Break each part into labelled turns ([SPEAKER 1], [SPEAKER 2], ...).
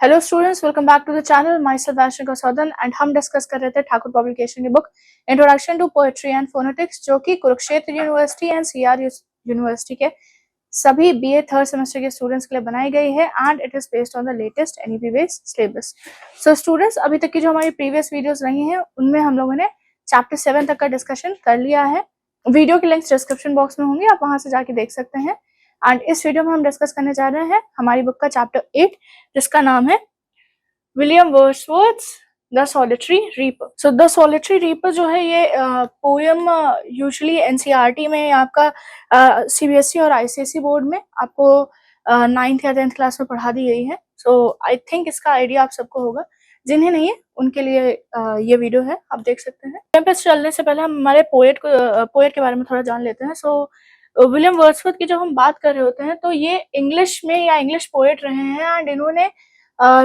[SPEAKER 1] Hello students, welcome back to the channel. Myself Vaishnavi Gausodan and हम discuss कर रहे थे ठाकुर पब्लिकेशन की book introduction to poetry and phonetics, जो कि Kurukshetra university and CR university के सभी बीए थर्ड सेमेस्टर के स्टूडेंट्स के लिए बनाई गई है and it is based on the latest NEP based syllabus. So students, अभी तक की जो हमारी प्रीवियस वीडियोस रही हैं उनमें हम लोगों ने चैप्टर 7 तक का डिस्कशन कर लिया है। वीडियो की लिंक्स डिस्क्रिप्शन बॉक्स में होंगी, आप वहां से जाके देख सकते हैं। एंड इस वीडियो में हम डिस्कस करने जा रहे हैं हमारी बुक का चैप्टर 8, जिसका नाम है William Wordsworth's the solitary reaper. So the solitary reaper जो है ये पोएम यूजुअली एनसीईआरटी में आपका सीबीएसई और आईसीएसई बोर्ड में आपको 9th या 10th क्लास में पढ़ा दी गई है। सो आई थिंक इसका आइडिया आप सबको होगा। जिन्हें नहीं है उनके लिए ये वीडियो है, आप देख सकते हैं। कैंपस चलने से पहले हम हमारे पोएट के बारे में थोड़ा जान लेते हैं। सो विलियम वर्ड्सवर्थ की जब हम बात कर रहे होते हैं तो ये इंग्लिश में या इंग्लिश पोएट रहे हैं एंड इन्होंने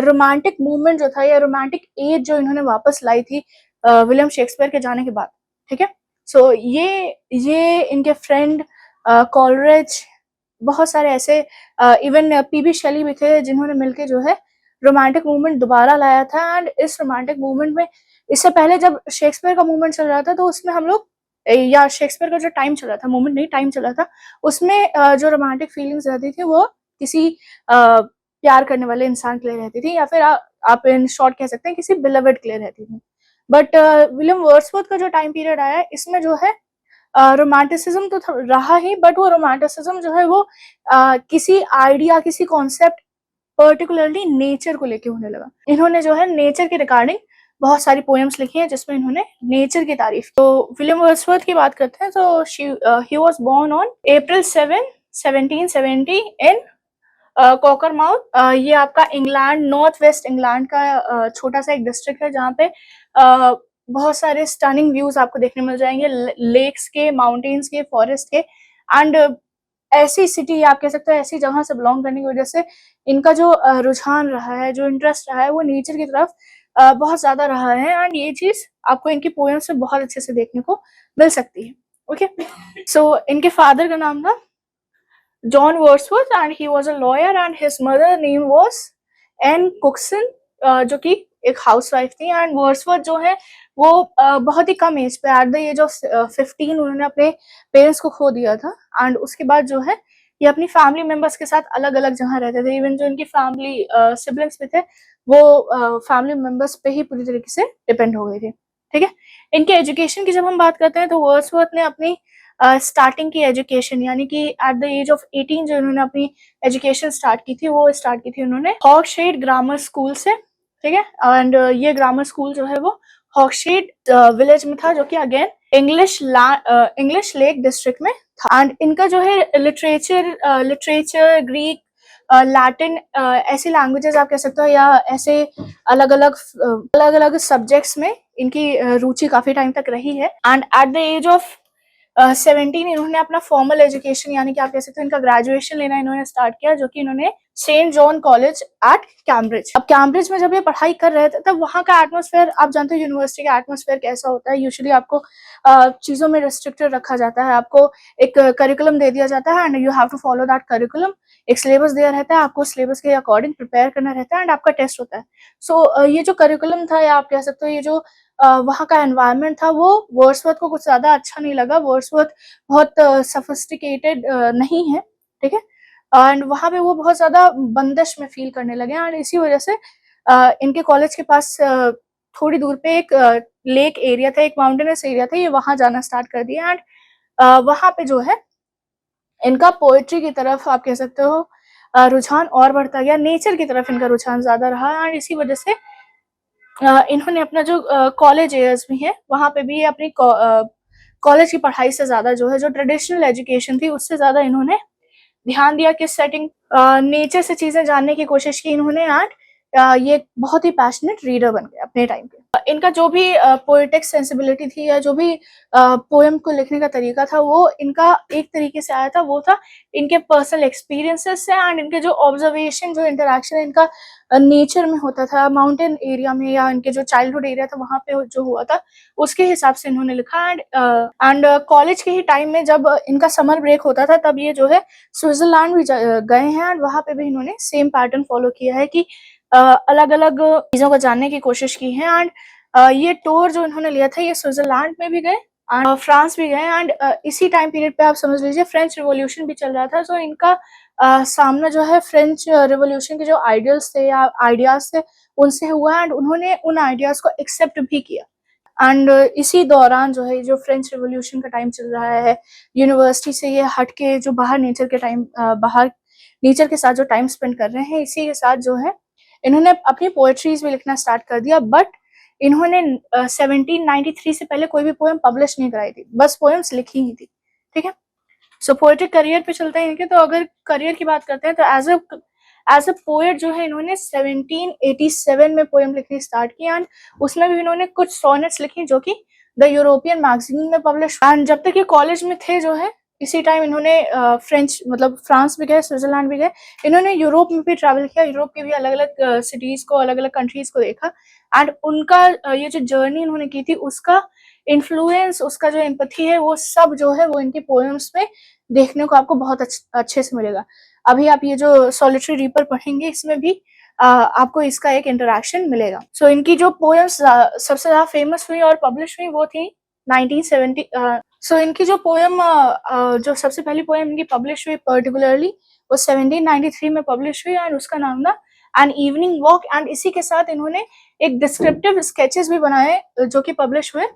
[SPEAKER 1] रोमांटिक मूवमेंट जो था या रोमांटिक एज जो इन्होंने वापस लाई थी विलियम शेक्सपियर के जाने के बाद। ठीक है, सो ये इनके फ्रेंड कॉलरेज, बहुत सारे ऐसे इवन पीबी शेली भी थे जिन्होंने मिलके जो है रोमांटिक मूवमेंट दोबारा लाया था। एंड इस रोमांटिक मूवमेंट में इससे पहले जब शेक्सपियर का मूवमेंट चल रहा था तो उसमें हम लोग या शेक्सपियर का जो टाइम चल रहा था, मूवमेंट नहीं टाइम चल रहा था, उसमें जो रोमांटिक फीलिंग्स रहती थी वो किसी प्यार करने वाले इंसान के लिए रहती थी, या फिर आप इन शॉर्ट कह सकते हैं किसी बिलवेड के लिए रहती थी। बट विलियम वर्ड्सवर्थ का जो टाइम पीरियड आया इसमें जो है रोमांटिसिज्म तो रहा ही, बट वो रोमांटिसिज्म जो है वो किसी आइडिया, किसी कॉन्सेप्ट, पर्टिकुलरली नेचर को लेके होने लगा। इन्होंने जो है नेचर के रिगार्डिंग बहुत सारी पोएम्स लिखी हैं जिसमें इन्होंने नेचर की तारीफ। तो विलियम वर्ड्सवर्थ की बात करते हैं तो he was born on April 7, 1770 in Cockermouth. ये आपका इंग्लैंड, नॉर्थ वेस्ट इंग्लैंड का छोटा सा एक डिस्ट्रिक्ट है जहाँ पे बहुत सारे स्टनिंग व्यूज आपको देखने मिल जाएंगे, लेक्स के, माउंटेन्स के, फॉरेस्ट के। एंड ऐसी सिटी आप कह सकते हो, ऐसी जगह से बिलोंग करने की वजह से इनका जो रुझान रहा है, जो इंटरेस्ट रहा है वो नेचर की तरफ बहुत ज्यादा रहा है। एंड ये चीज आपको इनकी पोएम्स में बहुत अच्छे से देखने को मिल सकती है। ओके, सो इनके फादर का नाम था John Wordsworth and he was a lawyer and his mother name was Anne Cookson, जो कि एक हाउसवाइफ थी। एंड वर्ड्सवर्थ जो है वो बहुत ही कम एज पे, एट द एज ऑफ 15 उन्होंने अपने पेरेंट्स को खो दिया था। एंड उसके बाद जो है ये अपनी फैमिली मेंबर्स के साथ अलग अलग जगह रहते थे। इवन जो इनकी फैमिली सिबलिंग्स भी थे वो फैमिली मेंबर्स पे ही पूरी तरीके से डिपेंड हो गए थे। ठीक है, इनके एजुकेशन की जब हम बात करते हैं तो वर्ड्सवर्थ ने अपनी स्टार्टिंग की एजुकेशन यानी कि एट द एज ऑफ 18 जो इन्होंने अपनी एजुकेशन स्टार्ट की थी वो स्टार्ट की थी उन्होंने हॉकशेड ग्रामर स्कूल से। ठीक है, एंड ये ग्रामर स्कूल जो है वो हॉकशेड विलेज में था, जो कि अगेन इंग्लिश लेक डिस्ट्रिक्ट में था। एंड इनका जो है लिटरेचर ग्रीक, लैटिन, ऐसी लैंग्वेजेस आप कह सकते हो या ऐसे अलग अलग सब्जेक्ट्स में इनकी रुचि काफी टाइम तक रही है। And at the age of 17 इन्होंने अपना फॉर्मल एजुकेशन यानी कि आप कह सकते हो इनका ग्रेजुएशन लेना इन्होंने स्टार्ट किया, जो कि इन्होंने saint John college at Cambridge. अब कैम्ब्रिज में जब ये पढ़ाई कर रहे थे तब वहाँ का एटमोसफेयर, आप जानते हो यूनिवर्सिटी का एटमोसफेयर कैसा होता है। यूजुअली आपको चीजों में रिस्ट्रिक्टेड रखा जाता है, आपको एक करिकुलम दे दिया जाता है and you have to follow that curriculum. एक सिलेबस दिया रहता है, आपको सिलेबस के अकॉर्डिंग प्रिपेयर करना रहता है एंड आपका टेस्ट होता है। सो ये जो करिकुलम था या आप कह सकते हो ये जो वहाँ का एनवायरनमेंट था वो वर्ड्सवर्थ को कुछ ज्यादा अच्छा नहीं लगा। वर्ड्सवर्थ बहुत सफिस्टिकेटेड नहीं है, ठीक है, एंड वहाँ पे वो बहुत ज्यादा बंदिश में फील करने लगे। एंड इसी वजह से इनके कॉलेज के पास थोड़ी दूर पे एक लेक एरिया था, एक माउंटेनस एरिया था, ये वहां जाना स्टार्ट कर दिया। एंड वहां पे जो है इनका पोएट्री की तरफ आप कह सकते हो रुझान और बढ़ता गया, नेचर की तरफ इनका रुझान ज्यादा रहा। एंड इसी वजह से इन्होंने अपना जो कॉलेज एयर्स भी है वहां पे भी अपनी कॉलेज की पढ़ाई से ज्यादा जो है जो ट्रेडिशनल एजुकेशन थी उससे ज्यादा इन्होंने ध्यान दिया कि सेटिंग नेचर से चीजें जानने की कोशिश की इन्होंने। एंड ये बहुत ही पैशनेट रीडर बन गए अपने टाइम पे। इनका जो भी पोएटिक सेंसिबिलिटी थी या जो भी पोएम को लिखने का तरीका था वो इनका एक तरीके से आया था, वो था इनके पर्सनल एक्सपीरियंसेस से एंड इनके जो ऑब्जर्वेशन, जो इंटरेक्शन इनका नेचर में होता था, माउंटेन एरिया में या इनके जो चाइल्डहुड एरिया था वहां पे जो हुआ था उसके हिसाब से इन्होंने लिखा। एंड कॉलेज के ही टाइम में जब इनका समर ब्रेक होता था तब ये जो है स्विट्जरलैंड भी गए हैं एंड वहां पे भी इन्होंने सेम पैटर्न फॉलो किया है कि अलग अलग चीज़ों को जानने की कोशिश की है। एंड ये टूर जो इन्होंने लिया था ये स्विट्जरलैंड में भी गए एंड फ्रांस भी गए। एंड इसी टाइम पीरियड पे आप समझ लीजिए फ्रेंच रिवॉल्यूशन भी चल रहा था। सो इनका सामना जो है फ्रेंच रिवॉल्यूशन के जो आइडियल्स थे या आइडियाज थे उनसे हुआ एंड उन्होंने उन आइडियाज को एक्सेप्ट भी किया। एंड इसी दौरान जो है जो फ्रेंच रिवॉल्यूशन का टाइम चल रहा है, यूनिवर्सिटी से ये हट के जो बाहर नेचर के साथ जो टाइम स्पेंड कर रहे हैं, इसी के साथ जो है इन्होंने अपनी पोएट्रीज भी लिखना स्टार्ट कर दिया। बट इन्होंने 1793 से पहले कोई भी पोएम पब्लिश नहीं कराई थी, बस पोएम्स लिखी ही थी। ठीक है, सो पोएट्रिक करियर पे चलते हैं इनके। तो अगर करियर की बात करते हैं तो एज अ पोएट जो है इन्होंने 1787 में पोएम लिखनी स्टार्ट की एंड उसमें भी इन्होंने कुछ सोनेट्स लिखी जो कि द यूरोपियन मैगजीन में पब्लिश। एंड जब तक ये कॉलेज में थे जो है इसी टाइम इन्होंने फ्रेंच मतलब फ्रांस भी गए, स्विट्जरलैंड भी गए, इन्होंने यूरोप में भी ट्रैवल किया, यूरोप के भी अलग अलग सिटीज को, अलग अलग कंट्रीज को देखा। एंड उनका ये जो जर्नी उन्होंने की थी उसका इन्फ्लुएंस, उसका जो एम्पैथी है वो सब जो है वो इनकी पोएम्स में देखने को आपको बहुत अच्छे से मिलेगा। अभी आप ये जो सॉलिटरी रीपर पढ़ेंगे इसमें भी आपको इसका एक इंटरेक्शन मिलेगा। सो इनकी जो पोएम्स सबसे ज्यादा फेमस हुई और पब्लिश हुई वो थी 1970। सो इनकी जो पोएम जो सबसे पहली पोएम इनकी पब्लिश हुई पर्टिकुलरली वो 1793 में पब्लिश हुई एंड उसका नाम था एन इवनिंग वॉक। एंड इसी के साथ इन्होंने एक डिस्क्रिप्टिव स्केचेस भी बनाए जो कि पब्लिश हुए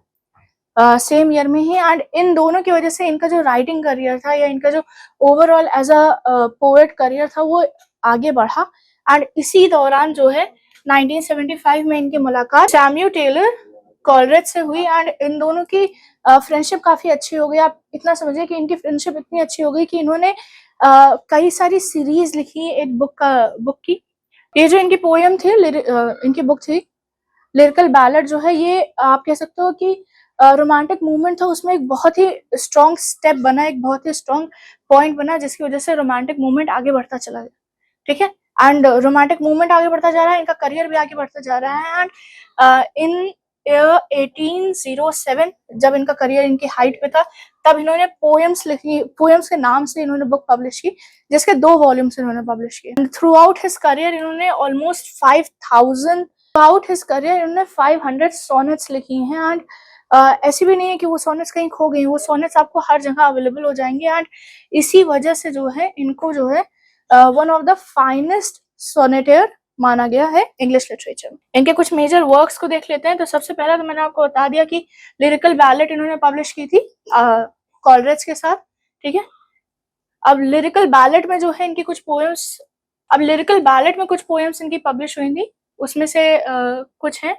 [SPEAKER 1] सेम ईयर में ही। एंड इन दोनों की वजह से इनका जो राइटिंग करियर था या इनका जो overall as a poet career था वो आगे बढ़ा। एंड इसी दौरान जो है 1975 में इनकी मुलाकात सैम्यूल टेलर कॉलरेज से हुई एंड इन दोनों की फ्रेंडशिप काफी अच्छी हो गई। आप इतना समझिए कि इनकी फ्रेंडशिप इतनी अच्छी हो गई कि इन्होंने कई सारी सीरीज लिखी एक बुक की। ये जो इनकी पोयम थी इनकी बुक थी लिरिकल बैलेड जो है, ये आप कह सकते हो कि रोमांटिक मूवमेंट था, उसमें एक बहुत ही स्ट्रॉन्ग स्टेप बना, एक बहुत ही स्ट्रॉन्ग पॉइंट बना जिसकी वजह से रोमांटिक मूवमेंट आगे बढ़ता चला गया। ठीक है, एंड रोमांटिक मूवमेंट आगे बढ़ता जा रहा है, इनका करियर भी आगे बढ़ता जा रहा है। एंड इन 1807 जब इनका करियर इनकी हाइट पे था तब इन्होंने पोएम्स लिखी, पोएम्स के नाम से इन्होंने बुक पब्लिश की जिसके 2 वॉल्यूम्स इन्होंने पब्लिश किए। थ्रू आउट हिज करियर इन्होंने ऑलमोस्ट 5000 थ्रू हिज करियर इन्होंने 500 सोनेट्स लिखी हैं। एंड ऐसी भी नहीं है कि वो सोनेट्स कहीं खो गई, वो सोनेट्स आपको हर जगह अवेलेबल हो जाएंगे। एंड इसी वजह से जो है इनको जो है वन ऑफ द फाइनेस्ट सोनेटियर माना गया है इंग्लिश लिटरेचर में। इनके कुछ मेजर वर्क्स को देख लेते हैं। तो सबसे पहला तो मैंने आपको बता दिया कि लिरिकल बैलेट इन्होंने पब्लिश की थी कॉलरेज के साथ। ठीक है, अब लिरिकल बैलेट में जो है इनकी कुछ पोएम्स, अब लिरिकल बैलेट में कुछ पोएम्स इनकी पब्लिश हुई थी, उसमें से कुछ हैं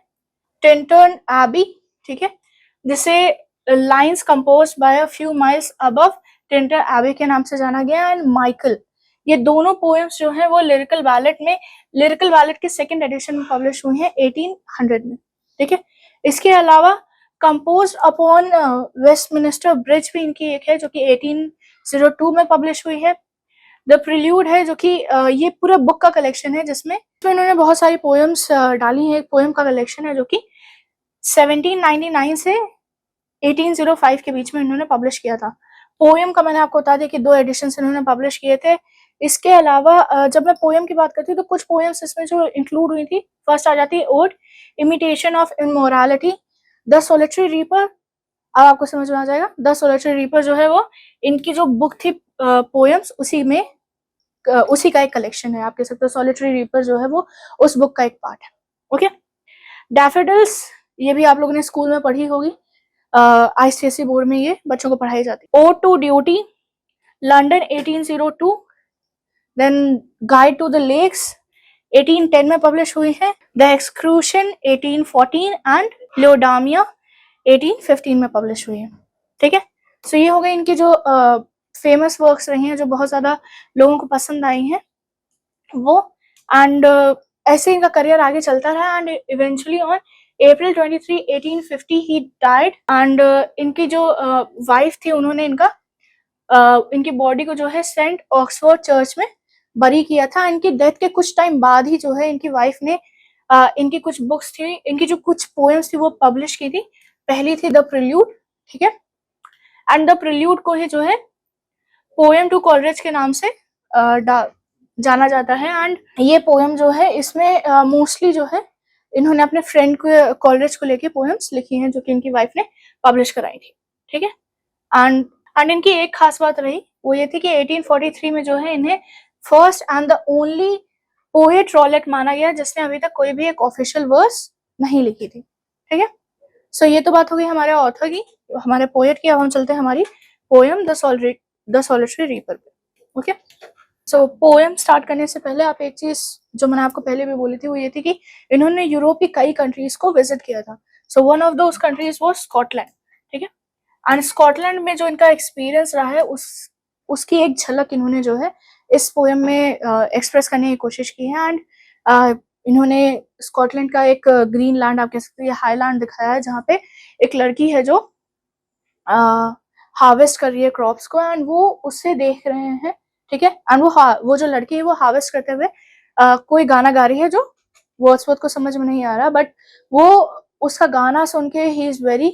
[SPEAKER 1] टिंटन एबी। ठीक है, जिसे lines composed by a few miles above Tintern Abbey के नाम से जाना गया। एंड माइकल, ये दोनों पोएम्स जो हैं वो लिरिकल बैलेट के सेकंड एडिशन में पब्लिश हुई हैं 1800 में। ठीक है, इसके अलावा कंपोज्ड अपॉन वेस्टमिनिस्टर ब्रिज भी इनकी एक है जो कि 1802 में पब्लिश हुई है। द प्रिल्यूड है जो कि ये पूरा बुक का कलेक्शन है जिसमें इन्होंने बहुत सारी पोएम्स डाली हैं। एक पोएम का कलेक्शन है जो कि 1799 से 1805 के बीच में इन्होंने पब्लिश किया था। पोएम का मैंने आपको बता दिया कि 2 एडिशंस इन्होंने पब्लिश किए थे। इसके अलावा जब मैं पोएम की बात करती हूँ तो कुछ पोएम्स इसमें जो इंक्लूड हुई थी, फर्स्ट आ जाती है ode imitation of immorality, the solitary reaper. अब आपको समझ में आ जाएगा, द सोलिटरी रीपर जो है वो इनकी जो बुक थी पोएम्स उसी का एक कलेक्शन है। आप कह सकते हो सोलिटरी रीपर जो है वो उस बुक का एक पार्ट है। ओके, डैफोडिल्स, ये भी आप लोगों ने स्कूल में पढ़ी होगी, आईसीएसई बोर्ड में ये बच्चों को पढ़ाई जाती है। Ode to duty, London 1802, then guide to the lakes 1810 में पब्लिश हुई है, द एक्सक्रूशन 1814 एंड लियोडामिया 1815 में पब्लिश हुई है। ठीक है, सो ये हो गई इनकी जो फेमस वर्क्स रही हैं जो बहुत ज्यादा लोगों को पसंद आई हैं वो। एंड ऐसे इनका करियर आगे चलता रहा and eventually on April 23, 1850 he died. And इनकी जो वाइफ थी उन्होंने इनकी बॉडी को जो है सेंट ऑक्सफोर्ड चर्च में बरी किया था। इनकी डेथ के कुछ टाइम बाद ही जो है इनकी वाइफ ने इनकी कुछ बुक्स थी, इनकी जो कुछ पोएम्स थी वो पब्लिश की थी। पहली थी द प्रिल्यूड। ठीक है, एंड द प्रिल्यूड को ही जो है पोएम टू कॉलरेज के नाम से जाना जाता है। एंड ये पोएम जो है इसमें मोस्टली जो है इन्होंने अपने फ्रेंड को कॉलेज को लेके पोएम्स लिखी हैं जो कि इनकी वाइफ ने पब्लिश कराई थी, ठीक है। एंड इनकी एक खास बात रही वो ये थी कि 1843 में जो है इन्हें first and the only poet Rowlatt माना गया जिसने अभी तक कोई भी एक ऑफिशियल वर्स नहीं लिखी थी, ठीक है। सो ये तो बात हो गई हमारे ऑथर की, हमारे पोएट की। अब हम चलते हैं हमारी पोएम द सॉलिटरी रीपर पे, ओके। सो पोएम स्टार्ट करने से पहले आप एक चीज जो मैंने आपको पहले भी बोली थी वो ये थी कि इन्होंने यूरोप की कई कंट्रीज को विजिट किया था। So one of those countries was Scotland, ठीक है। एंड स्कॉटलैंड में जो इनका एक्सपीरियंस रहा है उसकी एक झलक इन्होंने जो है इस पोएम में एक्सप्रेस करने की कोशिश की है। एंड इन्होंने स्कॉटलैंड का एक ग्रीन लैंड आप कह सकते हैं हाईलैंड दिखाया है जहाँ पे एक लड़की है जो हार्वेस्ट कर रही है क्रॉप्स को एंड वो उससे देख रहे हैं, ठीक है। एंड वो जो लड़की है वो हार्वेस्ट करते हुए कोई गाना गा रही है जो वर्ड्सवर्थ को समझ में नहीं आ रहा, बट वो उसका गाना सुन के he is very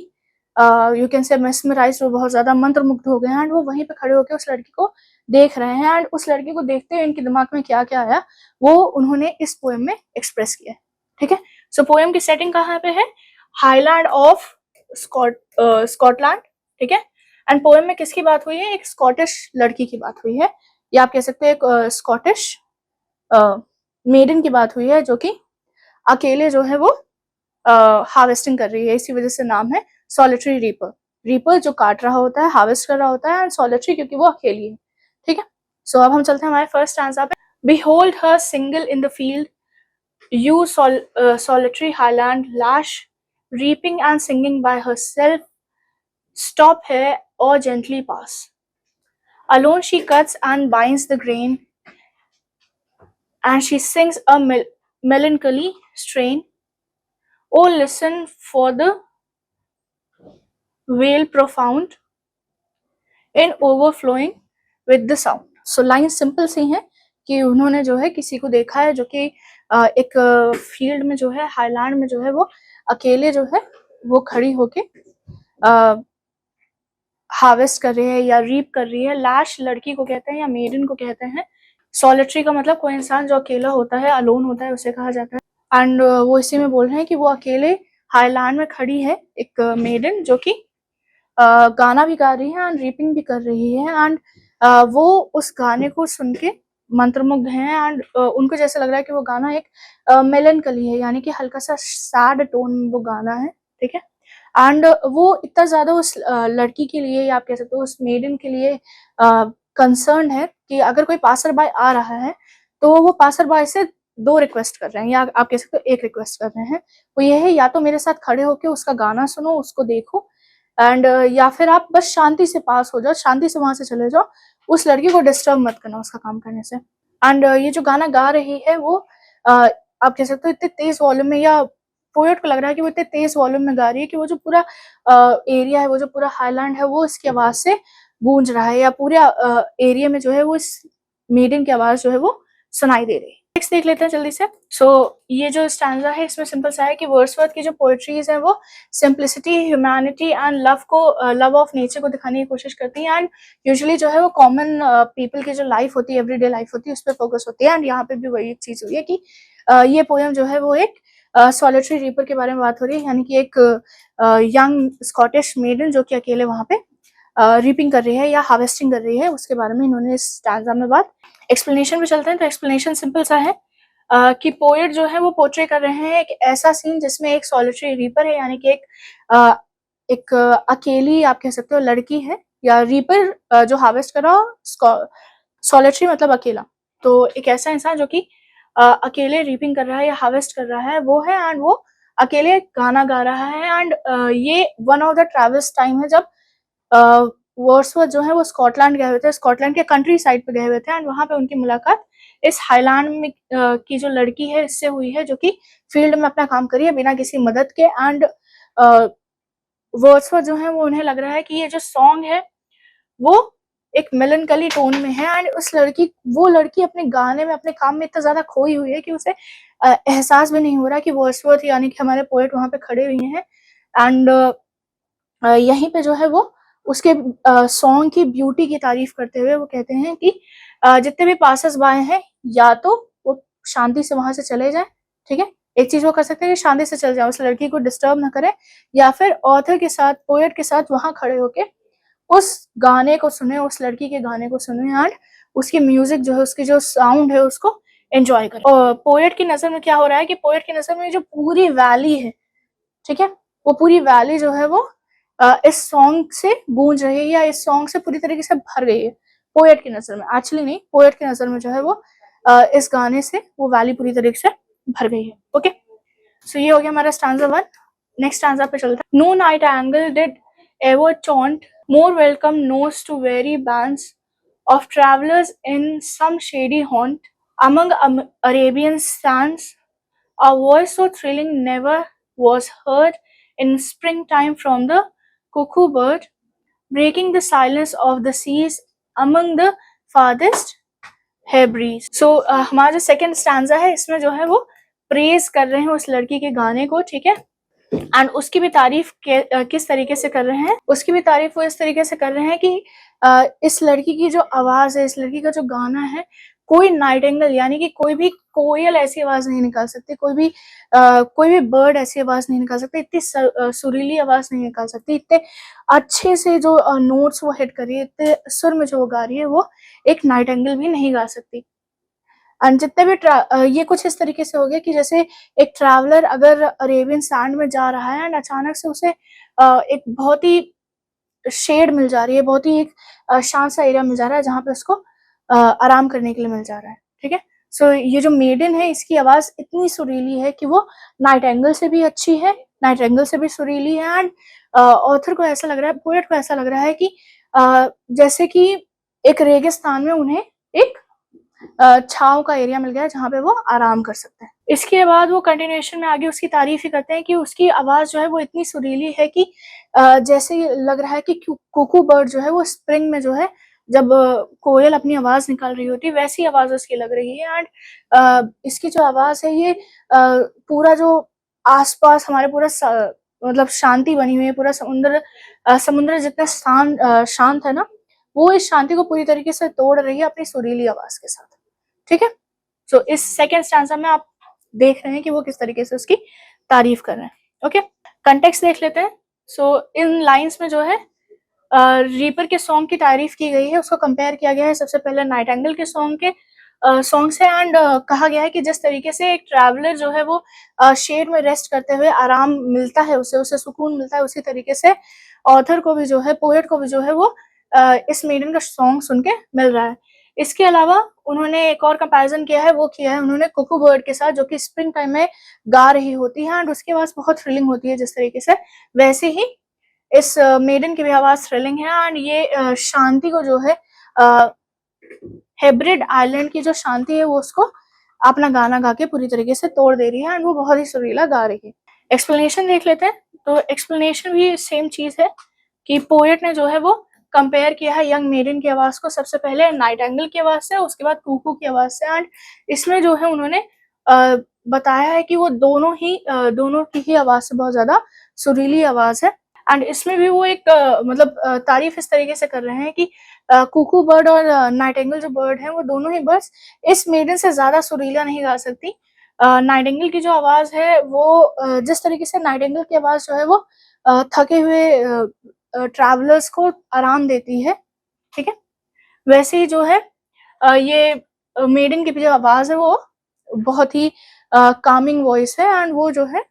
[SPEAKER 1] you can say mesmerised, वो बहुत ज्यादा मंत्रमुग्ध हो गए हैं। एंड वो वहीं पे खड़े होकर उस लड़की को देख रहे हैं एंड उस लड़की को देखते हुए इनके दिमाग में क्या क्या आया वो उन्होंने इस पोएम में एक्सप्रेस किया, ठीक है। सो पोएम की सेटिंग कहाँ पे है? हाईलैंड ऑफ स्कॉटलैंड, ठीक है। एंड पोएम में किसकी बात हुई है? एक स्कॉटिश लड़की की बात हुई है, या आप कह सकते हैं एक स्कॉटिश मेडन की बात हुई है जो कि अकेले जो है वो हार्वेस्टिंग कर रही है, इसी वजह से नाम है सॉलिटरी रीपर। रीपर जो काट रहा होता है, हार्वेस्ट कर रहा होता है, एंड सॉलिटरी क्योंकि वो अकेली है, ठीक है। सो अब हम चलते हैं हमारे फर्स्ट स्टैंजा पे। Behold her single in the field, you solitary highland lash, reaping and singing by herself, stop here or gently pass. Alone she cuts and binds the grain, and she sings a melancholy strain. Oh, listen for the wail profound in overflowing with the sound. So line simple सी है कि उन्होंने जो है किसी को देखा है जो कि एक फील्ड में जो है हाईलैंड में जो है वो अकेले जो है वो खड़ी होके हार्वेस्ट कर रही है या रीप कर रही है। लैश लड़की को कहते हैं या मेडन को कहते हैं। सॉलिटरी का मतलब कोई इंसान जो अकेला होता है, अलोन होता है, उसे कहा जाता है। एंड वो इसी में बोल रहे हैं कि वो अकेले हाईलैंड में खड़ी है एक मेडन जो कि गाना भी गा रही है एंड रीपिंग भी कर रही है। एंड वो उस गाने को सुन के मंत्रमुग्ध हैं एंड उनको जैसे लग रहा है कि वो गाना एक मेलनकली है, यानी कि हल्का सा सैड टोन में वो गाना है, ठीक है। एंड वो इतना ज्यादा उस लड़की के लिए या आप कह सकते हो उस मेडन के लिए कंसर्न है कि अगर कोई पासर बाय आ रहा है तो वो पासर बाय से दो रिक्वेस्ट कर रहे हैं, या आप कह सकते हो एक रिक्वेस्ट कर रहे हैं। वो ये है या तो मेरे साथ खड़े होके उसका गाना सुनो, उसको देखो, एंड या फिर आप बस शांति से पास हो जाओ, शांति से वहां से चले जाओ, उस लड़की को डिस्टर्ब मत करना उसका काम करने से। एंड ये जो गाना गा रही है वो आप कह सकते हो इतने तेज वॉल्यूम में, या पोएट को लग रहा है कि वो इतने तेज वॉल्यूम में गा रही है कि वो जो पूरा एरिया है, वो जो पूरा हाईलैंड है वो इसकी आवाज से गूंज रहा है, या पूरे एरिया में जो है वो इस मेडन की आवाज जो है वो सुनाई दे रही है। नेक्स्ट देख लेते हैं जल्दी से। सो ये जो स्टैंजा है इसमें सिंपल सा है कि वर्ड्सवर्थ की जो पोएट्रीज है वो simplicity, humanity and love of nature को दिखाने की कोशिश करती है। एंड यूजुअली जो है वो कॉमन पीपल की जो लाइफ होती है, एवरीडे लाइफ होती है, उस पर फोकस होती है। एंड यहाँ पे भी वही चीज हुई है कि ये पोएम जो है वो एक सॉलिटरी रीपर के बारे में बात हो रही है, यानी कि एक यंग स्कॉटिश मेडन जो कि अकेले वहां पे रीपिंग कर रही है या हार्वेस्टिंग कर रही है, उसके बारे में इन्होंने इस स्टैंजा में बात। एक्सप्लेनेशन पे चलते हैं। तो एक्सप्लेनेशन सिंपल सा है कि पोएट जो है वो पोर्ट्रे कर रहे हैं एक ऐसा सीन जिसमें एक सॉलिटरी रीपर है, यानी कि एक अकेली आप कह सकते हो लड़की है, या रीपर जो हार्वेस्ट कर रहा हो, सॉलिटरी मतलब अकेला, तो एक ऐसा इंसान जो कि अकेले रीपिंग कर रहा है या हार्वेस्ट कर रहा है वो है, एंड वो अकेले गाना गा रहा है। एंड ये one of the travels time है जब वर्ड्सवर्थ जो है वो स्कॉटलैंड गए हुए थे, स्कॉटलैंड के कंट्री साइड पे गए हुए थे, एंड वहां पे उनकी मुलाकात इस हाईलैंड में की जो लड़की है इससे हुई है जो कि फील्ड में अपना काम करी है बिना किसी मदद के। एंड वर्ड्सवर्थ जो है वो उन्हें लग रहा है कि ये जो सॉन्ग है वो एक मेलनकली टोन में है, एंड वो लड़की अपने गाने में, अपने काम में इतना ज्यादा खोई हुई है कि उसे एहसास भी नहीं हो रहा कि वर्ड्सवर्थ यानी कि हमारे पोएट वहां पे खड़े हुए हैं। एंड यहीं पे जो है वो उसके सॉन्ग की ब्यूटी की तारीफ करते हुए वो कहते हैं कि जितने भी पासर्स बाय हैं या तो वो शांति से वहां से चले जाएं, ठीक है, एक चीज वो कर सकते हैं कि शांति से चले जाए, उस लड़की को डिस्टर्ब ना करें, या फिर ऑथर के साथ, पोएट के साथ वहां खड़े होके उस गाने को सुने, उस लड़की के गाने को सुने एंड उसकी म्यूजिक जो है, उसकी जो साउंड है उसको एंजॉय करें। और पोएट की नजर में क्या हो रहा है कि पोएट की नजर में जो पूरी वैली है, ठीक है, वो पूरी वैली जो है वो इस सॉन्ग से गूंज रही है या इस सॉन्ग से पूरी तरीके से भर गई है पोएट की नजर में। एक्चुअली नहीं, पोएट की नजर में जो है वो इस गाने से वो वैली पूरी तरीके से भर गई है। ओके, सो ये हो गया हमारा स्टैंजा 1। नेक्स्ट स्टैंजा पे चलते हैं। No nightingale did ever chaunt more welcome notes to weary bands of travelers in some shady haunt among Arabian sands. A voice so thrilling never was heard in springtime from the cuckoo bird, breaking the silence of the seas among the farthest Hebrides. So हमारा जो second stanza है इसमें जो है वो praise कर रहे हैं उस लड़की के गाने को, ठीक है, एंड उसकी भी तारीफ किस तरीके से कर रहे हैं, उसकी भी तारीफ वो इस तरीके से कर रहे हैं कि इस लड़की की जो आवाज है, इस लड़की का जो गाना है, कोई नाइटिंगेल यानी कि कोई भी कोयल ऐसी आवाज नहीं निकाल सकती, कोई भी बर्ड ऐसी आवाज नहीं निकाल सकती, इतनी सुरीली आवाज नहीं निकाल सकती, इतने अच्छे से जो नोट्स वो हिट कर रही है, इतने सुर में जो वो गा रही है, वो एक नाइटिंगेल भी नहीं गा सकती। एंड जितने भी ये कुछ इस तरीके से हो गया कि जैसे एक ट्रैवलर अगर अरेबियन सैंड में जा रहा है एंड अचानक से उसे एक बहुत ही शेड मिल जा रही है, बहुत ही एक शांत सा एरिया मिल जा रहा है जहाँ पे उसको आराम करने के लिए मिल जा रहा है, ठीक है। सो ये जो मेडन है इसकी आवाज इतनी सुरीली है कि वो नाइटिंगेल से भी अच्छी है, नाइटिंगेल से भी सुरीली है, एंड ऑथर को ऐसा लग रहा है, पोएट को ऐसा लग रहा है कि जैसे कि एक रेगिस्तान में उन्हें एक छाव का एरिया मिल गया जहाँ पे वो आराम कर सकते हैं। इसके बाद वो कंटिन्यूएशन में आगे उसकी तारीफ ही करते हैं कि उसकी आवाज जो है वो इतनी सुरीली है कि जैसे लग रहा है कि कुकू बर्ड जो है वो स्प्रिंग में जो है जब कोयल अपनी आवाज निकाल रही होती है वैसी आवाज उसकी लग रही है। एंड इसकी जो आवाज है ये पूरा जो आसपास हमारे पूरा मतलब शांति बनी हुई है, पूरा समुद्र जितना शांत है ना, वो इस शांति को पूरी तरीके से तोड़ रही है अपनी सुरीली आवाज के साथ, ठीक है। सो इस सेकेंड स्टैंजा में आप देख रहे हैं कि वो किस तरीके से उसकी तारीफ कर रहे हैं। ओके, कंटेक्स्ट देख लेते हैं। सो इन लाइंस में जो है रीपर के सॉन्ग की तारीफ की गई है, उसको कंपेयर किया गया है सबसे पहले नाइटिंगेल के सॉन्ग से, एंड कहा गया है कि जिस तरीके से एक ट्रैवलर जो है वो शेड में रेस्ट करते हुए आराम मिलता है, उसे सुकून मिलता है, उसी तरीके से ऑथर को भी जो है, पोएट को भी जो है वो इस मेडन का सॉन्ग सुन के मिल रहा है। इसके अलावा उन्होंने एक और कंपैरिजन किया है, वो किया है उन्होंने कुकू बर्ड के साथ जो कि स्प्रिंग टाइम में गा रही होती है एंड उसकी आवाज बहुत थ्रिलिंग होती है जिस तरीके से, वैसे ही इस मेडन की भी आवाज थ्रिलिंग है। एंड ये शांति को जो है हेब्रिड आइलैंड की जो शांति है वो उसको अपना गाना गा के पूरी तरीके से तोड़ दे रही है एंड वो बहुत ही सुरीला गा रही है। एक्सप्लेनेशन देख लेते हैं। तो एक्सप्लेनेशन भी सेम चीज है कि पोएट ने जो है वो कंपेयर किया है यंग मेडन की आवाज को सबसे पहले नाइटिंगेल की आवाज से, उसके बाद कुकू की आवाज से, एंड इसमें जो है उन्होंने बताया है कि वो दोनों की ही आवाज से बहुत ज्यादा सुरीली आवाज है। एंड इसमें भी वो एक मतलब तारीफ इस तरीके से कर रहे हैं कि कुकू बर्ड और नाइटिंगेल जो बर्ड है वो दोनों ही बर्ड्स इस मेडन से ज्यादा सुरीला नहीं गा सकती। नाइटिंगेल की जो आवाज है वो जिस तरीके से नाइटिंगेल की आवाज जो है वो थके हुए ट्रैवलर्स को आराम देती है, ठीक है, वैसे ही जो है ये मेडन की जो आवाज है वो बहुत ही कामिंग वॉइस है एंड वो जो है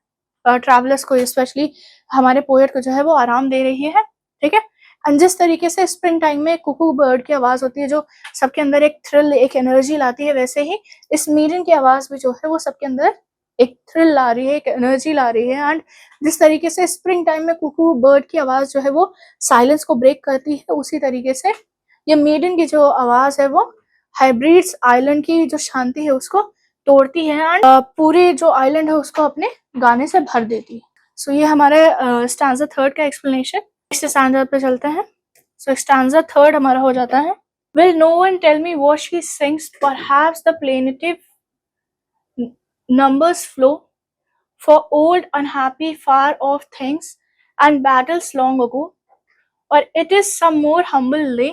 [SPEAKER 1] ट्रैवलर्स को, स्पेशली हमारे पोएट को जो है वो आराम दे रही है, ठीक है। एंड जिस तरीके से स्प्रिंग टाइम में कुकू बर्ड की आवाज होती है जो सबके अंदर एक थ्रिल, एक एनर्जी लाती है, वैसे ही इस मेडन की आवाज भी जो है वो सबके अंदर एक थ्रिल ला रही है, एक एनर्जी ला रही है। एंड जिस तरीके से स्प्रिंग टाइम में कुकू बर्ड की आवाज जो है वो साइलेंस को ब्रेक करती है, उसी तरीके से ये मेडन की जो आवाज है वो हाइब्रिड्स आइलैंड की जो शांति है उसको तोड़ती है एंड पूरे जो आइलैंड है उसको अपने गाने से भर देती है। सो ये हमारे स्टैंजा थर्ड का एक्सप्लेनेशन। इस स्टैंजा पे चलते हैं। सो स्टैंजा थर्ड हमारा हो जाता है, Will no one tell me what she sings? Perhaps the plaintive numbers flow for old, unhappy, far off things and battles long ago, or it is some more humble lay,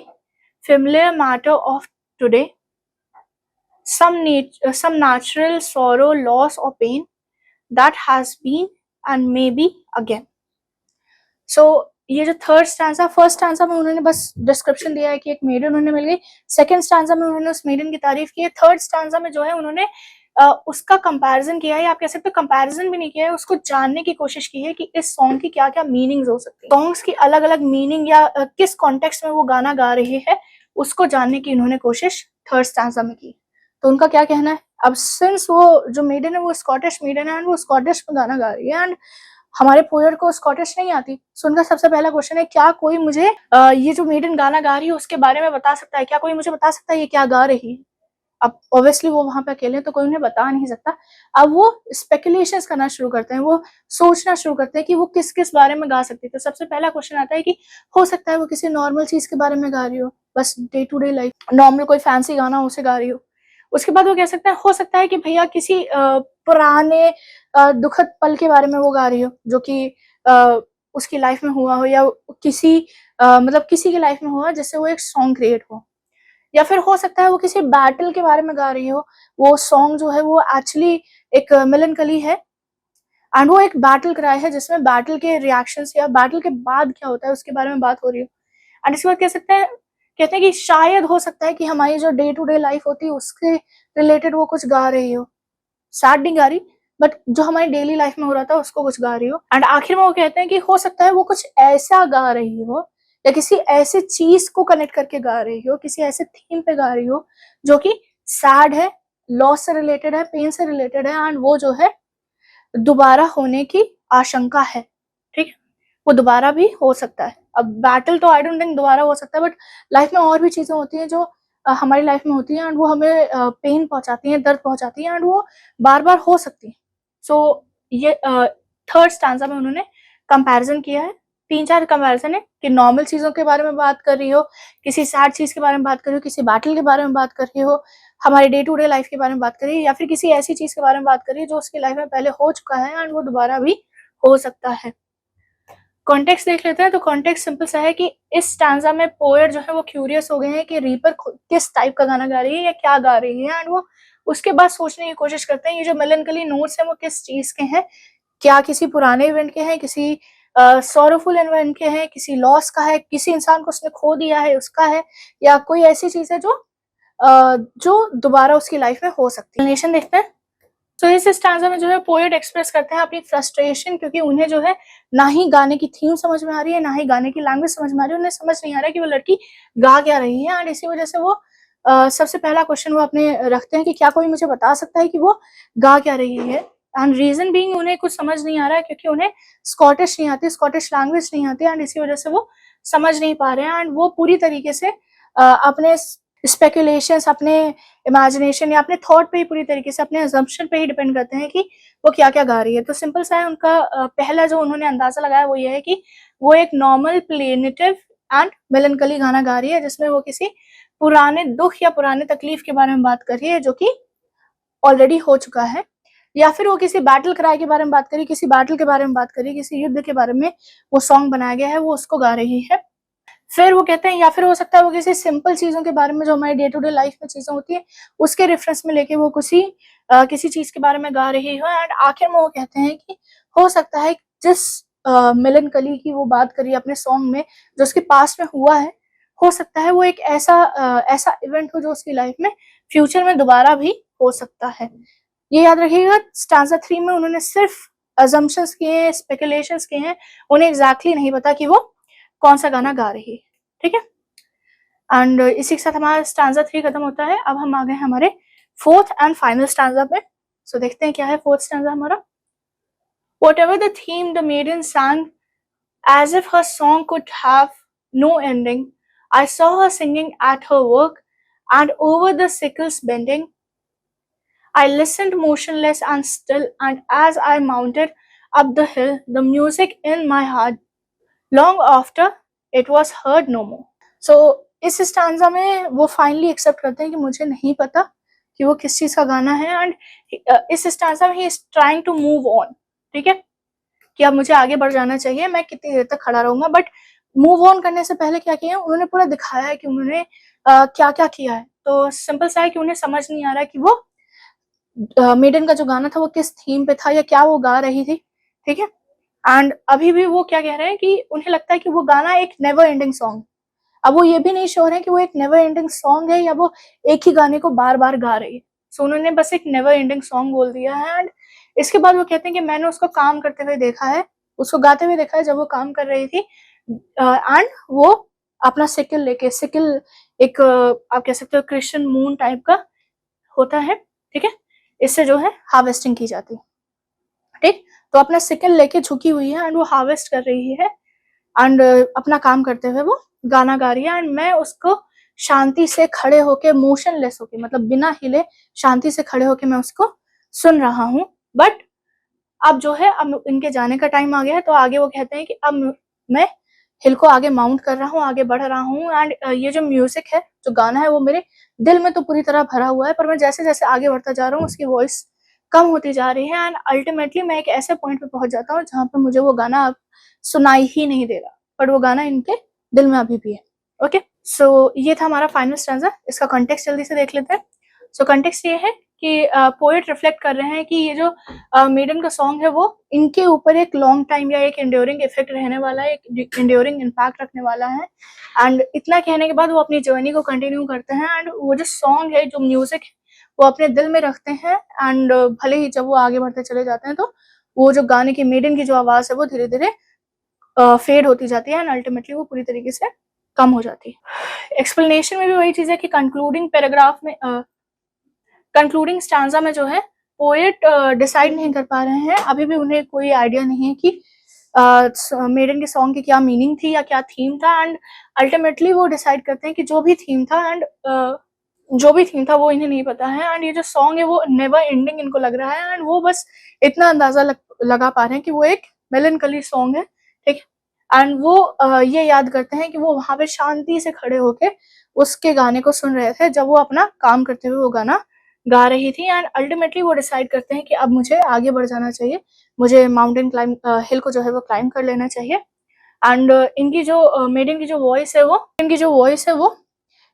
[SPEAKER 1] familiar matter of today. some natural sorrow, loss or pain that has been and may be again. So ये जो third stanza, first stanza में उन्होंने बस description दिया है कि एक maiden उन्हें मिल गई, सेकंड स्टैंजा में उन्होंने उस मेडन की तारीफ की है, थर्ड स्टैंजा में जो है उन्होंने उसका कंपैरिजन किया है, या आप कह सकते हो कंपैरिजन भी नहीं किया है, उसको जानने की कोशिश की है कि इस सॉन्ग की क्या क्या मीनिंग्स हो सकती है, सॉन्ग्स की अलग अलग मीनिंग या किस कॉन्टेक्स्ट में वो गाना गा रही है उसको जानने की इन्होंने कोशिश थर्ड स्टैंजा में की। तो उनका क्या कहना है, अब सिंस वो जो मेडन है वो स्कॉटिश मेडन है एंड वो स्कॉटिश में गाना गा रही है एंड हमारे पोएट को स्कॉटिश नहीं आती, सो उनका सबसे पहला क्वेश्चन है क्या कोई मुझे ये जो मेडन गाना गा रही है उसके बारे में बता सकता है, क्या कोई मुझे बता सकता है ये क्या गा रही है। अब ऑब्वियसली वो वहां पे अकेले हैं तो कोई उन्हें बता नहीं सकता। अब वो स्पेकुलेशंस करना शुरू करते हैं, वो सोचना शुरू करते हैं कि वो किस किस बारे में गा सकती है। तो सबसे पहला क्वेश्चन आता है कि हो सकता है वो किसी नॉर्मल चीज के बारे में गा रही हो, बस day to day life, normal कोई फैंसी गाना उसे गा रही हो। उसके बाद वो कह सकते हैं हो सकता है कि भैया किसी पुराने दुखद पल के बारे में वो गा रही हो जो कि उसकी लाइफ में हुआ हो, या किसी मतलब किसी की लाइफ में हुआ जिससे वो एक सॉन्ग क्रिएट हो, या फिर हो सकता है वो किसी बैटल के बारे में गा रही हो, वो सॉन्ग जो है वो एक्चुअली एक मेलनकली है एंड वो एक बैटल क्राई है जिसमें बैटल के रिएक्शंस या बैटल के बाद क्या होता है उसके बारे में बात हो रही हो। एंड इसके बाद कह सकते हैं, कहते हैं कि शायद हो सकता है कि हमारी जो डे टू डे लाइफ होती है उसके रिलेटेड वो कुछ गा रही हो, सैड नहीं गा रही बट जो हमारी डेली लाइफ में हो रहा था उसको कुछ गा रही हो। एंड आखिर में वो कहते हैं कि हो सकता है वो कुछ ऐसा गा रही हो या किसी ऐसे चीज को कनेक्ट करके गा रही हो, किसी ऐसे थीम पे गा रही हो जो कि सैड है, लॉस से रिलेटेड है, पेन से रिलेटेड है एंड वो जो है दोबारा होने की आशंका है। ठीक है, वो दोबारा भी हो सकता है। अब बैटल तो आई डोंट थिंक दोबारा हो सकता है, बट लाइफ में और भी चीजें होती हैं जो हमारी लाइफ में होती हैं एंड वो हमें पेन पहुंचाती हैं, दर्द पहुंचाती हैं एंड वो बार बार हो सकती है। सो ये थर्ड स्टैंजा में उन्होंने कंपैरिजन किया है, तीन चार कंपैरिजन है कि नॉर्मल चीजों के बारे में बात कर रही हो, किसी सैड चीज के बारे में बात कर रही हो, किसी बैटल के बारे में बात कर रही हो, हमारे डे टू डे लाइफ के बारे में बात कर रही है, या फिर किसी ऐसी चीज के बारे में बात कर रही है जो उसकी लाइफ में पहले हो चुका है एंड वो दोबारा भी हो सकता है। कॉन्टेक्स्ट देख लेते हैं। तो कॉन्टेक्स्ट सिंपल सा है कि इस स्टैंजा में पोएट जो है वो क्यूरियस हो गए हैं कि रीपर किस टाइप का गाना गा रही है या क्या गा रही है एंड वो उसके बाद सोचने की कोशिश करते हैं ये जो मेलनकली नोट्स हैं वो किस चीज के हैं, क्या किसी पुराने इवेंट के हैं, किसी सॉरोफुल इवेंट के हैं, किसी लॉस का है, किसी इंसान को उसने खो दिया है उसका है, या कोई ऐसी चीज है जो दोबारा उसकी लाइफ में हो सकती है। एक्सप्लेनेशन देखते हैं। तो इस स्टैंजा में जो है पोएट एक्सप्रेस करते हैं अपनी फ्रस्ट्रेशन, क्योंकि उन्हें जो है ना ही गाने की थीम समझ में आ रही है, ना ही गाने की लैंग्वेज समझ में आ रही है, उन्हें समझ नहीं आ रहा है कि वो लड़की गा क्या रही है एंड इसी वजह से वो सबसे पहला क्वेश्चन वो अपने रखते हैं कि क्या कोई मुझे बता सकता है कि वो गा क्या रही है। एंड रीजन बीइंग उन्हें कुछ समझ नहीं आ रहा है क्योंकि उन्हें स्कॉटिश नहीं आती, स्कॉटिश लैंग्वेज नहीं आती एंड इसी वजह से वो समझ नहीं पा रहे हैं एंड वो पूरी तरीके से अपने स्पेकुलेशंस, अपने इमेजिनेशन या अपने थॉट पे ही पूरी तरीके से अपने अजम्पशन पे ही डिपेंड करते हैं कि वो क्या क्या गा रही है। तो सिंपल सा है उनका पहला जो उन्होंने अंदाजा लगाया वो ये है कि वो एक नॉर्मल प्लेनेटिव एंड मेलनकली गाना गा रही है जिसमें वो किसी पुराने दुख या पुराने तकलीफ के बारे में बात कर रही है जो कि ऑलरेडी हो चुका है, या फिर वो किसी बैटल क्राई के बारे में बात करी, किसी बैटल के बारे में बात करी, किसी युद्ध के बारे में वो सॉन्ग बनाया गया है वो उसको गा रही है। फिर वो कहते हैं या फिर हो सकता है वो किसी सिंपल चीजों के बारे में जो हमारी डे टू डे लाइफ में चीजें होती है उसके रेफरेंस में लेके वो किसी चीज के बारे में गा रही हो एंड आखिर में वो कहते हैं कि हो सकता है जिस मेलनकली की वो बात करी अपने सॉन्ग में जो उसके पास में हुआ है, हो सकता है वो एक ऐसा इवेंट हो जो उसकी लाइफ में फ्यूचर में दोबारा भी हो सकता है। ये याद रखिएगा स्टैंजा 3 में उन्होंने सिर्फ अजम्पशंस किए हैं, स्पेकुलेशंस किए हैं, उन्हें एग्जैक्टली नहीं पता कि वो कौन सा गाना गा रही है। ठीक है, एंड इसी के साथ हमारा स्टैंजा 3 खत्म होता है। अब हम आ गए हमारे फोर्थ एंड फाइनल स्टैंजा पे। सो देखते हैं क्या है फोर्थ स्टैंजा हमारा। Whatever the theme, the maiden sang as if her song could have no ending. I saw her singing at her work and over the sickles bending. I listened motionless and still, and as I mounted up the hill, the music in my heart long after it was heard no more. So इस stanza में वो finally accept करते हैं कि मुझे नहीं पता कि वो किस चीज का गाना है एंड इस स्टैंजा में he is trying to move on. ठीक है, कि अब मुझे आगे बढ़ जाना चाहिए, मैं कितनी देर तक खड़ा रहूंगा, बट मूव ऑन करने से पहले क्या किया उन्होंने पूरा दिखाया है कि उन्होंने क्या क्या किया है। तो सिंपल सा है कि उन्हें समझ नहीं आ रहा कि वो मेडन का जो गाना था वो किस थीम पे था या क्या वो गा रही थी, ठीक है। एंड अभी भी वो क्या कह रहे हैं कि उन्हें लगता है कि वो गाना एक नेवर एंडिंग सॉन्ग, अब वो ये भी नहीं श्योर है कि वो एक नेवर एंडिंग सॉन्ग है या वो एक ही गाने को बार बार गा रही है। सो उन्होंने बस एक नेवर एंडिंग सॉन्ग बोल दिया है। एंड इसके बाद वो कहते हैं कि मैंने उसको काम करते हुए देखा है, उसको गाते हुए देखा है जब वो काम कर रही थी, एंड वो अपना सिकल लेके, सिकल एक आप कह सकते हो क्रिश्चियन मून टाइप का होता है, ठीक है, इससे जो है हार्वेस्टिंग की जाती है, ठीक। तो अपना सिकल लेके झुकी हुई है एंड वो हार्वेस्ट कर रही है एंड अपना काम करते हुए वो गाना गा रही है। एंड मैं उसको शांति से खड़े होके, मोशनलेस होके, मतलब बिना हिले शांति से खड़े होके मैं उसको सुन रहा हूँ। बट अब जो है, अब इनके जाने का टाइम आ गया है, तो आगे वो कहते हैं कि अब मैं हिल को आगे माउंट कर रहा हूँ, आगे बढ़ रहा हूँ। एंड ये जो म्यूजिक है, जो गाना है, वो मेरे दिल में तो पूरी तरह भरा हुआ है, पर मैं जैसे जैसे आगे बढ़ता जा रहा हूँ उसकी वॉइस कम होती जा रही है। एंड अल्टीमेटली मैं एक ऐसे पॉइंट पे पहुंच जाता हूँ जहाँ पे मुझे वो गाना अब सुनाई ही नहीं दे रहा, बट वो गाना इनके दिल में अभी भी है। ओके, सो ये था हमारा फाइनल स्टैंजा। इसका कॉन्टेक्स्ट जल्दी से देख लेते हैं। सो कॉन्टेक्स्ट ये है कि पोएट रिफ्लेक्ट कर रहे हैं कि ये जो मेडन का सॉन्ग है वो इनके ऊपर एक लॉन्ग टाइम या एक एंड्योरिंग इफेक्ट रहने वाला है, एक एंड्योरिंग इम्पैक्ट रखने वाला है। एंड इतना कहने के बाद वो अपनी जर्नी को कंटिन्यू करते हैं एंड वो जो सॉन्ग है, जो म्यूजिक है, वो अपने दिल में रखते हैं। एंड भले ही जब वो आगे बढ़ते चले जाते हैं तो वो जो गाने की, मेडन की जो आवाज है वो धीरे धीरे फेड होती जाती है एंड अल्टीमेटली वो पूरी तरीके से कम हो जाती है। एक्सप्लेनेशन में भी वही चीज है कि कंक्लूडिंग पैराग्राफ में, कंक्लूडिंग स्टांजा में जो है पोएट डिसाइड नहीं कर पा रहे हैं, अभी भी उन्हें कोई आइडिया नहीं है कि मेडन के सॉन्ग की क्या मीनिंग थी या क्या थीम था। एंड अल्टीमेटली वो डिसाइड करते हैं कि जो भी थीम था, एंड जो भी थीम था वो इन्हें नहीं पता है। एंड ये जो सॉन्ग है वो नेवर एंडिंग इनको लग रहा है। एंड वो बस इतना अंदाजा लगा पा रहे हैं कि वो एक मेलनकली सॉन्ग है, ठीक है। एंड वो ये याद करते हैं कि वो वहां पे शांति से खड़े होके उसके गाने को सुन रहे थे जब वो अपना काम करते हुए वो गाना गा रही थी। एंड अल्टीमेटली वो डिसाइड करते हैं कि अब मुझे आगे बढ़ जाना चाहिए, मुझे माउंटेन क्लाइम, हिल को जो है वो क्लाइम कर लेना चाहिए। एंड इनकी जो मेडन की जो वॉइस है वो, इनकी जो वॉइस है वो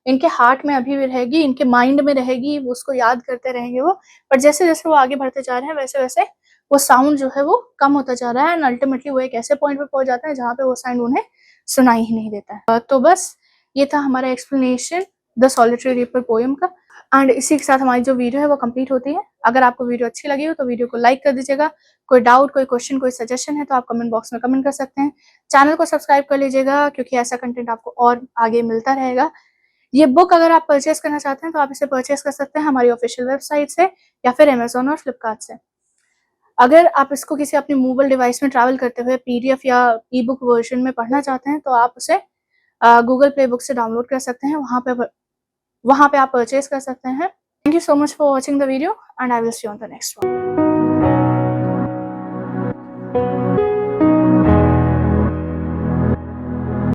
[SPEAKER 1] इनके हार्ट में अभी भी रहेगी, इनके माइंड में रहेगी, वो उसको याद करते रहेंगे वो। पर जैसे जैसे वो आगे बढ़ते जा रहे हैं वैसे वैसे वो साउंड जो है वो कम होता जा रहा है एंड अल्टीमेटली वो एक ऐसे पॉइंट पे पहुंच जाता है जहाँ पे वो साउंड उन्हें सुनाई ही नहीं देता है। तो बस ये था हमारा explanation the solitary reaper poem का। एंड इसी के साथ हमारी जो वीडियो है वो कंप्लीट होती है। अगर आपको वीडियो अच्छी लगी हो तो वीडियो को लाइक कर दीजिएगा। कोई डाउट, कोई क्वेश्चन, कोई सजेशन है तो आप कमेंट बॉक्स में कमेंट कर सकते हैं। चैनल को सब्सक्राइब कर लीजिएगा क्योंकि ऐसा कंटेंट आपको और आगे मिलता रहेगा। ये बुक अगर आप परचेज करना चाहते हैं तो आप इसे परचेज कर सकते हैं हमारी ऑफिशियल वेबसाइट से या फिर अमेजोन और फ्लिपकार्ट से। अगर आप इसको किसी अपने मोबाइल डिवाइस में ट्रैवल करते हुए पीडीएफ या ई बुक वर्जन में पढ़ना चाहते हैं तो आप उसे गूगल प्ले बुक से डाउनलोड कर सकते हैं, वहां पे आप परचेज कर सकते हैं। Thank you so much for watching the video and I will see you on the next one.